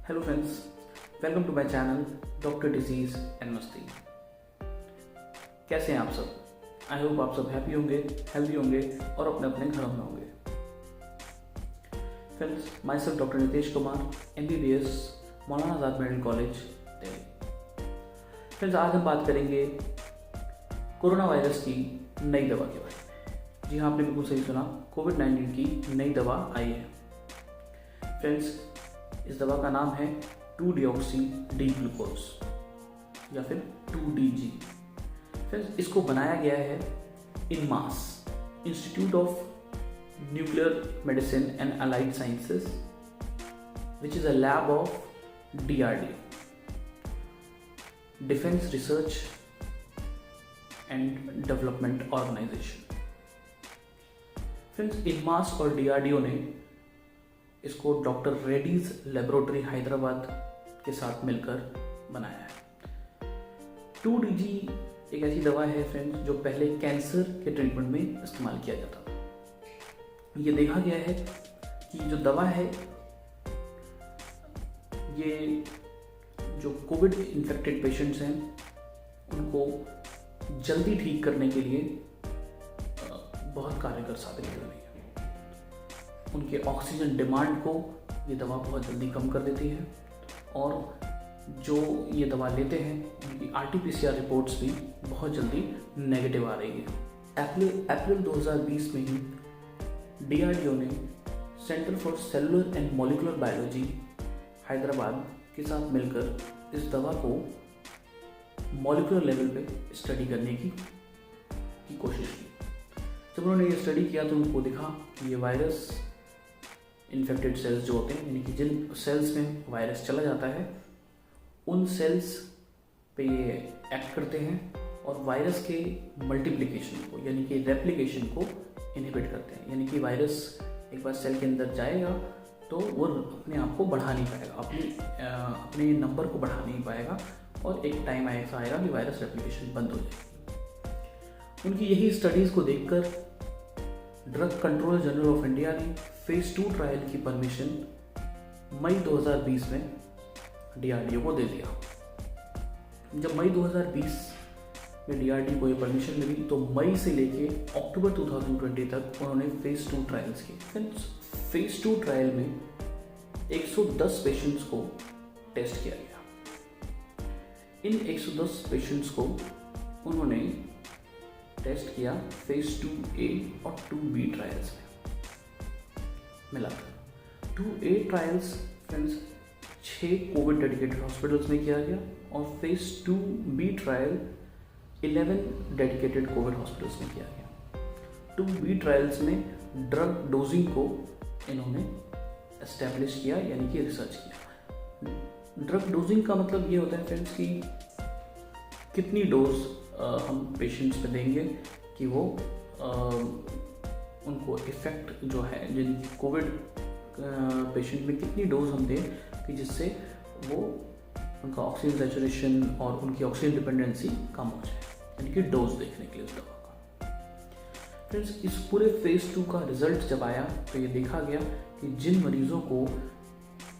Hello friends, welcome to my channel doctor disease and मस्ती। कैसे हैं आप सब? आई होप आप सब हैप्पी होंगे, हेल्दी होंगे और अपने अपने घरों में होंगे। Friends, my self doctor Nitesh Kumar, MBBS, Maulana Azad medical college, Delhi. Friends, आज हम बात करेंगे कोरोना वायरस की नई दवा के बारे में। जी हाँ, आपने बिल्कुल सही सुना, कोविड-19 की नई दवा आई है। फ्रेंड्स, इस दवा का नाम है 2-deoxy डी ग्लूकोज या फिर 2DG। फ्रेंड्स, इसको बनाया गया है INMAS, institute of nuclear medicine and allied sciences, which is a lab of DRDO, defence research and development organisation. Friends, INMAS और DRDO ने इसको डॉक्टर रेड्डीज लेबोरेटरी हैदराबाद के साथ मिलकर बनाया है। 2DG एक ऐसी दवा है फ्रेंड्स जो पहले कैंसर के ट्रीटमेंट में इस्तेमाल किया जाता था। ये देखा गया है कि जो दवा है ये जो कोविड इन्फेक्टेड पेशेंट्स हैं उनको जल्दी ठीक करने के लिए बहुत कारगर साबित हो रही है। उनके ऑक्सीजन डिमांड को ये दवा बहुत जल्दी कम कर देती है और जो ये दवा लेते हैं उनकी RT-PCR रिपोर्ट्स भी बहुत जल्दी नेगेटिव आ रही है। अप्रैल 2020 में ही DRDO ने centre for cellular and molecular biology Hyderabad के साथ मिलकर इस दवा को मॉलिक्यूलर लेवल पे स्टडी करने की कोशिश की। जब उन्होंने ये स्टडी किया तो उनको दिखा कि ये वायरस इन्फेक्टेड सेल्स जो होते हैं, यानी कि जिन सेल्स में वायरस चला जाता है उन सेल्स पे ये एक्ट करते हैं और वायरस के मल्टीप्लिकेशन को यानी कि रेप्लिकेशन को इनहिबिट करते हैं। यानी कि वायरस एक बार सेल के अंदर जाएगा तो वो अपने आप को बढ़ा नहीं पाएगा, अपने नंबर को बढ़ा नहीं पाएगा और एक टाइम ऐसा आएगा कि वायरस रेप्लिकेशन बंद हो जाएगी। उनकी यही स्टडीज़ को देखकर drug controller general of India ने फेज 2 ट्रायल की परमिशन मई 2020 में DRDO को दे दिया। जब मई 2020 में DRDO को ये परमिशन मिली तो मई से लेके अक्टूबर 2020 तक उन्होंने फेज 2 ट्रायल्स किए। फेज 2 ट्रायल में 110 पेशेंट्स को टेस्ट किया गया। इन 110 पेशेंट्स को उन्होंने टेस्ट किया फेज 2A और 2B ट्रायल्स में मिलाकर। 2A trials friends 6 Covid dedicated hospitals में किया गया और phase 2B trial 11 dedicated Covid hospitals में किया गया। 2B ट्रायल्स में ड्रग डोजिंग को इन्होंने एस्टेब्लिश किया यानी कि रिसर्च किया। ड्रग डोजिंग का मतलब ये होता है फ्रेंड्स कि कितनी डोज हम पेशेंट्स पे देंगे कि वो उनको इफ़ेक्ट जो है जिन कोविड पेशेंट में कितनी डोज हम दें कि जिससे वो उनका ऑक्सीजन सैचुरेशन और उनकी ऑक्सीजन डिपेंडेंसी कम हो जाए, यानी कि डोज देखने के लिए उस दवा का। फ्रेंड्स, इस पूरे फेज 2 का रिजल्ट जब आया तो ये देखा गया कि जिन मरीजों को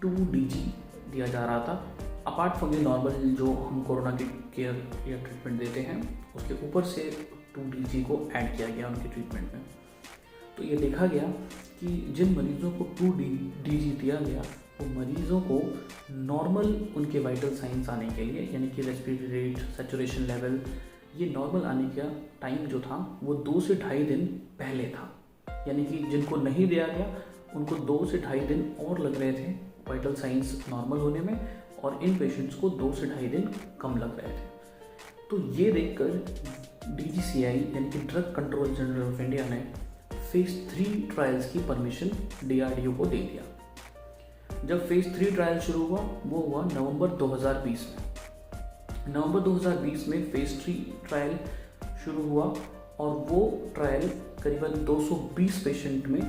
2DG दिया जा रहा था, अपार्ट फ्रॉम द नॉर्मल जो हम कोरोना की केयर या ट्रीटमेंट देते हैं उसके ऊपर से 2DG को ऐड किया गया उनके ट्रीटमेंट में। तो ये देखा गया कि जिन मरीजों को 2DG दिया गया वो मरीजों को नॉर्मल उनके वाइटल साइंस आने के लिए यानी कि रेस्पिरेटरी रेट, सैचुरेशन लेवल, ये नॉर्मल आने का टाइम जो था वो 2 से ढाई दिन पहले था। यानी कि जिनको नहीं दिया गया उनको 2 से ढाई दिन और लग रहे थे वाइटल साइंस नॉर्मल होने में और इन पेशेंट्स को 2 से ढाई दिन कम लग रहे थे। तो ये देखकर DGCI यानी कि drug controller general of India ने फेज 3 ट्रायल्स की परमिशन DRDO को दे दिया। जब फेज 3 ट्रायल शुरू हुआ वो हुआ नवंबर 2020 में। नवंबर 2020 में फेज 3 ट्रायल शुरू हुआ और वो ट्रायल करीबन 220 पेशेंट में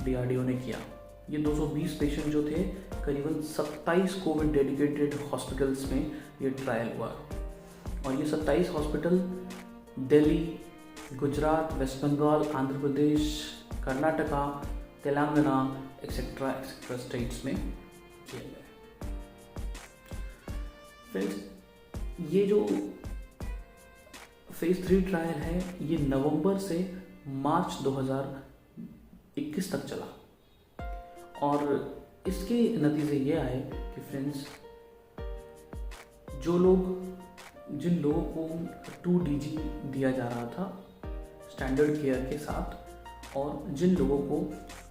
DRDO ने किया। ये 220 पेशेंट जो थे करीबन 27 कोविड डेडिकेटेड हॉस्पिटल्स में ये ट्रायल हुआ और ये 27 hospital Delhi, Gujarat, waste Bengal, Andhra Pradesh, Karnataka, Telangana etcetera states में किया गया है। फ्रेंड्स, ये जो फेज 3 ट्रायल है ये नवंबर से मार्च 2021 तक चला और इसके नतीजे ये आए कि फ्रेंड्स, जिन लोगों को 2DG दिया जा रहा था स्टैंडर्ड केयर के साथ और जिन लोगों को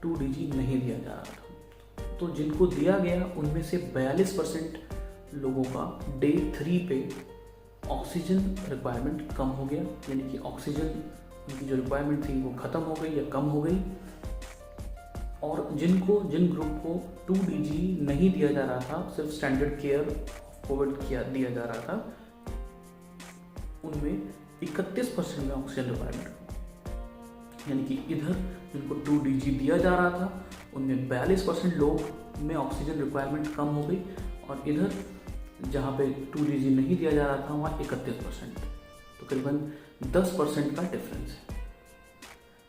2DG नहीं दिया जा रहा था, तो जिनको दिया गया उनमें से 42% लोगों का डे 3 पे ऑक्सीजन रिक्वायरमेंट कम हो गया, यानी कि ऑक्सीजन उनकी जो रिक्वायरमेंट थी वो ख़त्म हो गई या कम हो गई। और जिन ग्रुप को 2DG नहीं दिया जा रहा था, सिर्फ स्टैंडर्ड केयर कोविड दिया जा रहा था, उनमें 31% में ऑक्सीजन रिक्वायरमेंट, यानी कि इधर जिनको 2DG दिया जा रहा था उनमें 42% लोग में ऑक्सीजन रिक्वायरमेंट कम हो गई और इधर जहाँ पे 2DG नहीं दिया जा रहा था वहाँ 31%, तो करीबन 10% का डिफरेंस है।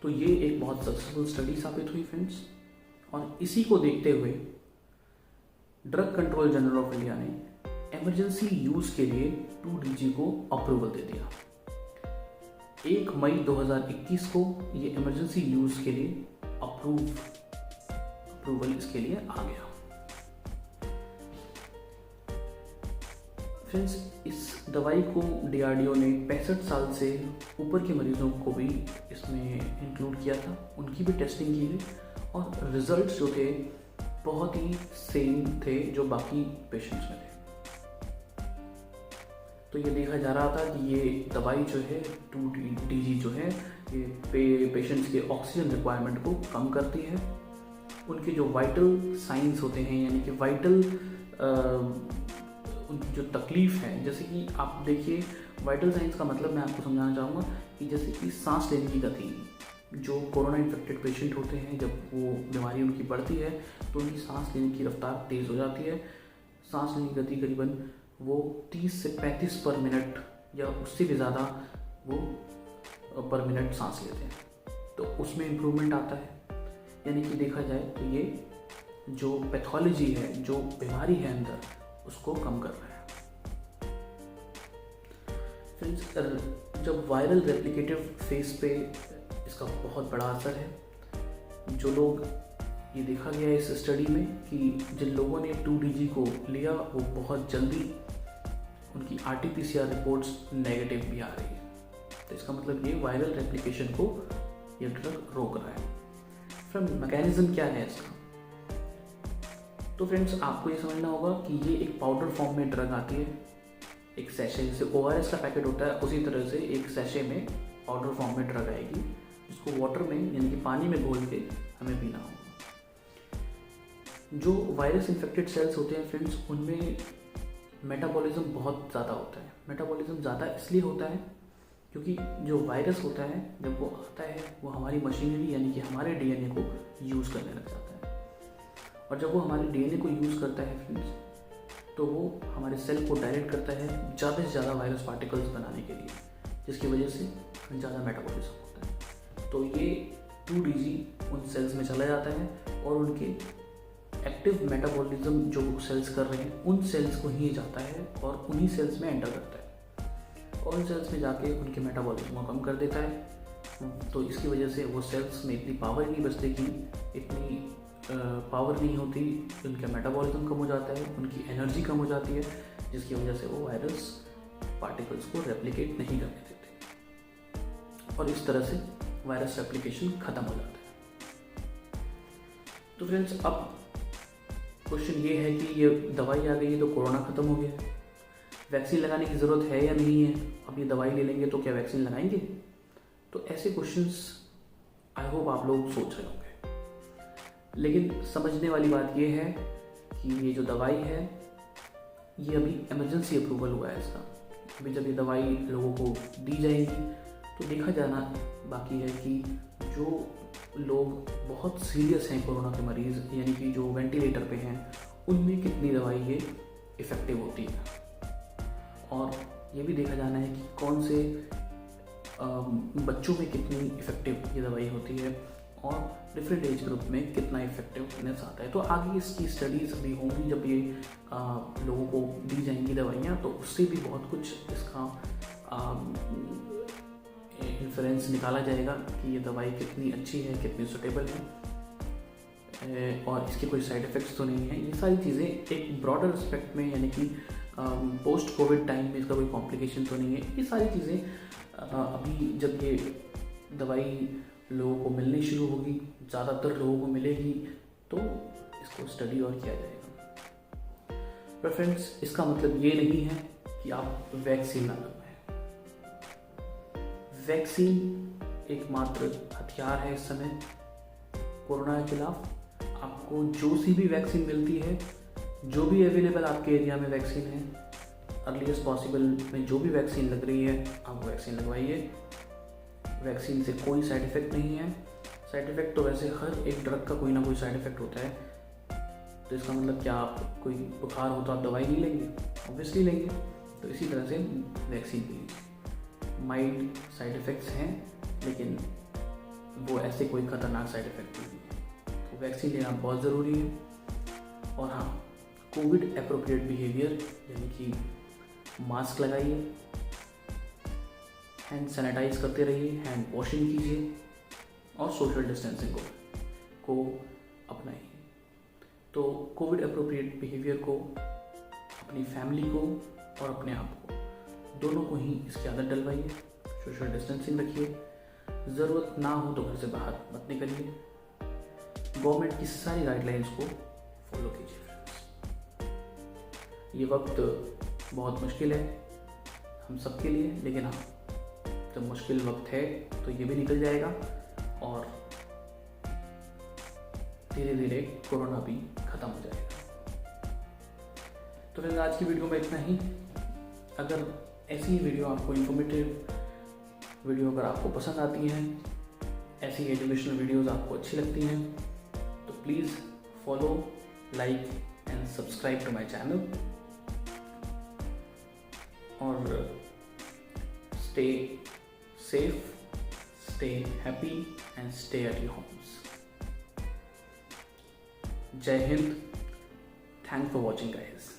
तो ये एक बहुत सक्सेसफुल स्टडी साबित हुई फ्रेंड्स, और इसी को देखते हुए drug control general of India ने इमरजेंसी यूज के लिए 2DG को अप्रूवल दे दिया। 1 मई 2021 को ये इमरजेंसी यूज के लिए अप्रूवल इसके लिए आ गया। फ्रेंड्स, इस दवाई को DRDO ने 65 साल से ऊपर के मरीजों को भी इसमें इंक्लूड किया था, उनकी भी टेस्टिंग की गई और रिजल्ट्स जो थे बहुत ही सेम थे जो बाकी पेशेंट्स में थे। तो ये देखा जा रहा था कि ये दवाई जो है 2DG जो है ये पेशेंट्स के ऑक्सीजन रिक्वायरमेंट को कम करती है। उनके जो वाइटल साइंस होते हैं, यानी कि वाइटल उनकी जो तकलीफ है, जैसे कि आप देखिए वाइटल साइंस का मतलब मैं आपको समझाना चाहूँगा कि जैसे कि सांस लेने की गति, जो कोरोना इन्फेक्टेड पेशेंट होते हैं जब वो बीमारी उनकी बढ़ती है तो उनकी सांस लेने की रफ्तार तेज़ हो जाती है। सांस लेने की गति करीबन वो 30 से 35 पर मिनट या उससे भी ज़्यादा वो पर मिनट सांस लेते हैं, तो उसमें इम्प्रूवमेंट आता है। यानी कि देखा जाए तो ये जो पैथोलॉजी है, जो बीमारी है अंदर, उसको कम कर रहा है। फ्रेंड्स, जब वायरल रेप्लिकेटिव फेज पे इसका बहुत बड़ा असर है। जो लोग, ये देखा गया है इस स्टडी में कि जिन लोगों ने 2DG को लिया वो बहुत जल्दी उनकी RT-PCR रिपोर्ट्स नेगेटिव भी आ रही है, तो इसका मतलब ये वायरल रेप्लिकेशन को ये ड्रग रोक रहा है। फ्रेंड, मैकेनिज्म क्या है इसका? तो फ्रेंड्स, आपको ये समझना होगा कि ये एक पाउडर फॉर्म में ड्रग आती है, एक सैशे, जैसे ORS का पैकेट होता है उसी तरह से एक सैशे में पाउडर फॉर्म में ड्रग आएगी, जिसको वाटर में यानी कि पानी में घोल के हमें पीना होगा। जो वायरस इन्फेक्टेड सेल्स होते हैं फ्रेंड्स, उनमें मेटाबॉलिज्म बहुत ज़्यादा होता है। मेटाबॉलिज्म ज़्यादा इसलिए होता है क्योंकि जो वायरस होता है जब वो आता है वो हमारी मशीनरी यानी कि हमारे DNA को यूज़ करने लग जाता है, और जब वो हमारे DNA को यूज़ करता है फ्रेंड्स, तो वो हमारे सेल को डायरेक्ट करता है ज़्यादा से ज़्यादा वायरस पार्टिकल्स बनाने के लिए, जिसकी वजह से ज़्यादा मेटाबॉलिज्म होता है। तो ये 2DG उन सेल्स में चला जाता है और उनके एक्टिव मेटाबॉलिज्म जो सेल्स कर रहे हैं उन सेल्स को ही जाता है और उन्हीं सेल्स में एंटर करता है और उन सेल्स में जाके उनके मेटाबॉलिज्म को कम कर देता है। तो इसकी वजह से वो सेल्स में इतनी पावर नहीं बचती, कि इतनी पावर नहीं होती, उनका मेटाबॉलिज्म कम हो जाता है, उनकी एनर्जी कम हो जाती है, जिसकी वजह से वो वायरस पार्टिकल्स को रेप्लिकेट नहीं करने देते और इस तरह से वायरस रेप्लिकेशन ख़त्म हो जाता है। तो फ्रेंड्स, अब क्वेश्चन ये है कि ये दवाई आ गई है तो कोरोना ख़त्म हो गया, वैक्सीन लगाने की ज़रूरत है या नहीं है? अब ये दवाई ले लेंगे तो क्या वैक्सीन लगाएंगे? तो ऐसे क्वेश्चंस आई होप आप लोग सोच रहे होंगे, लेकिन समझने वाली बात ये है कि ये जो दवाई है ये अभी इमरजेंसी अप्रूवल हुआ है इसका। अभी जब ये दवाई लोगों को दी जाएगी तो देखा जाना बाकी है कि जो लोग बहुत सीरियस हैं कोरोना के मरीज़, यानी कि जो वेंटिलेटर पे हैं, उनमें कितनी दवाई ये इफ़ेक्टिव होती है, और ये भी देखा जाना है कि कौन से बच्चों में कितनी इफ़ेक्टिव ये दवाई होती है और डिफरेंट एज ग्रुप में कितना इफेक्टिवनेस आता है। तो आगे इसकी स्टडीज़ भी होंगी, जब ये लोगों को दी जाएंगी दवाइयाँ, तो उससे भी बहुत कुछ इसका इन्फ्लुएंस निकाला जाएगा कि ये दवाई कितनी अच्छी है, कितनी सुटेबल है और इसके कोई साइड इफ़ेक्ट्स तो नहीं है। ये सारी चीज़ें एक ब्रॉडर एस्पेक्ट में, यानी कि पोस्ट कोविड टाइम में इसका कोई कॉम्प्लिकेशन तो नहीं है। ये सारी चीज़ें अभी जब ये दवाई लोगों को मिलनी शुरू होगी, ज़्यादातर लोगों को मिलेगी, तो इसको स्टडी और किया जाएगा। पर फ्रेंड्स, इसका मतलब ये नहीं है कि आप वैक्सीन ना लगवाएं। वैक्सीन एकमात्र हथियार है इस समय कोरोना के खिलाफ। आपको जो सी भी वैक्सीन मिलती है, जो भी अवेलेबल आपके एरिया में वैक्सीन है, अर्लीस्ट पॉसिबल में जो भी वैक्सीन लग रही है आप वैक्सीन लगवाइए। वैक्सीन से कोई साइड इफ़ेक्ट नहीं है। साइड इफ़ेक्ट तो वैसे हर एक ड्रग का कोई ना कोई साइड इफ़ेक्ट होता है, तो इसका मतलब क्या आप कोई बुखार हो तो आप दवाई नहीं लेंगे? ऑब्वियसली लेंगे। तो इसी तरह से वैक्सीन भी माइल्ड साइड इफ़ेक्ट्स हैं, लेकिन वो ऐसे कोई ख़तरनाक साइड इफ़ेक्ट नहीं है। तो वैक्सीन लेना बहुत ज़रूरी है। और हाँ, कोविड एप्रोप्रिएट बिहेवियर, यानी कि मास्क लगाइए, हैंड सैनिटाइज करते रहिए, हैंड वॉशिंग कीजिए और सोशल डिस्टेंसिंग को अपनाइए। तो कोविड एप्रोप्रिएट बिहेवियर को अपनी फैमिली को और अपने आप को, दोनों को ही इसकी आदत डलवाइए। सोशल डिस्टेंसिंग रखिए, ज़रूरत ना हो तो घर से बाहर मत निकलिए। गवर्नमेंट की सारी गाइडलाइंस को फॉलो कीजिए फ्रेंड्स। ये वक्त बहुत मुश्किल है हम सबके लिए, लेकिन हाँ, जब मुश्किल वक्त है तो ये भी निकल जाएगा और धीरे धीरे कोरोना भी ख़त्म हो जाएगा। तो फ्रेंड्स, आज की वीडियो में इतना ही। अगर ऐसी ही वीडियो आपको इन्फॉर्मेटिव वीडियो अगर आपको पसंद आती हैं, ऐसी एजुकेशनल वीडियोस आपको अच्छी लगती हैं, तो please follow, like and subscribe to my channel और stay safe, stay happy and stay at your homes. Jai Hind. Thanks for watching, guys.